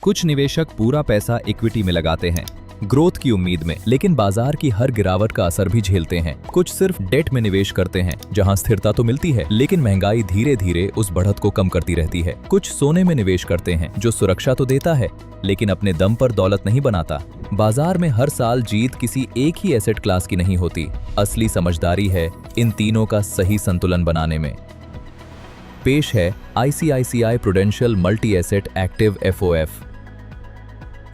कुछ निवेशक पूरा पैसा इक्विटी में लगाते हैं ग्रोथ की उम्मीद में, लेकिन बाजार की हर गिरावट का असर भी झेलते हैं। कुछ सिर्फ डेट में निवेश करते हैं जहां स्थिरता तो मिलती है, लेकिन महंगाई धीरे धीरे उस बढ़त को कम करती रहती है। कुछ सोने में निवेश करते हैं जो सुरक्षा तो देता है, लेकिन अपने दम पर दौलत नहीं बनाता। बाजार में हर साल जीत किसी एक ही एसेट क्लास की नहीं होती। असली समझदारी है इन तीनों का सही संतुलन बनाने में। पेश है ICICI prudential multi asset active FOF।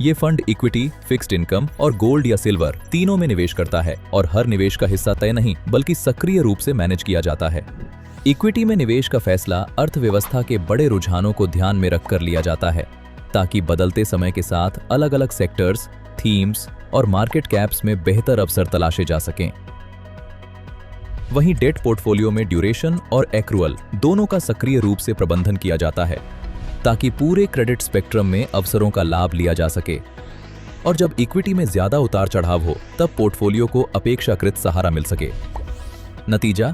ये फंड इक्विटी, फिक्स्ड इनकम और गोल्ड या सिल्वर तीनों में निवेश करता है और हर निवेश का हिस्सा तय नहीं बल्कि सक्रिय रूप से मैनेज किया जाता है। इक्विटी में निवेश का फैसला अर्थव्यवस्था के बड़े रुझानों को ध्यान में रखकर लिया जाता है, ताकि बदलते समय के साथ अलग अलग सेक्टर्स, थीम्स और मार्केट कैप्स में बेहतर अवसर तलाशे जा सकें। वहीं डेट पोर्टफोलियो में ड्यूरेशन और एक्रूअल दोनों का सक्रिय रूप से प्रबंधन किया जाता है, ताकि पूरे क्रेडिट स्पेक्ट्रम में अवसरों का लाभ लिया जा सके। और जब इक्विटी में ज्यादा उतार चढ़ाव हो, तब पोर्टफोलियो को अपेक्षाकृत सहारा मिल सके। नतीजा,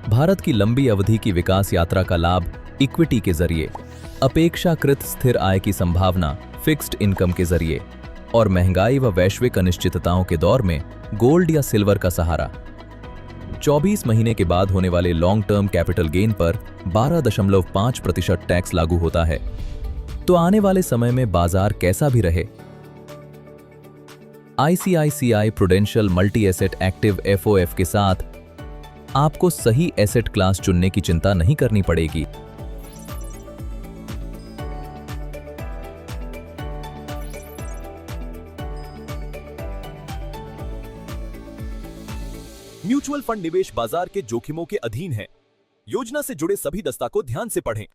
भारत की लंबी अवधि की विकास यात्रा का लाभ इक्विटी के जरिए, अपेक्षाकृत स्थिर आय की संभावना फिक्स्ड इनकम के जरिए और महंगाई व वैश्विक अनिश्चितताओं के दौर में गोल्ड या सिल्वर का सहारा। 24 महीने के बाद होने वाले लॉन्ग टर्म कैपिटल गेन पर 12.5% टैक्स लागू होता है। तो आने वाले समय में बाजार कैसा भी रहे, ICICI prudential multi asset active FOF के साथ आपको सही एसेट क्लास चुनने की चिंता नहीं करनी पड़ेगी। म्यूचुअल फंड निवेश बाजार के जोखिमों के अधीन है। योजना से जुड़े सभी दस्तावेज को ध्यान से पढ़ें।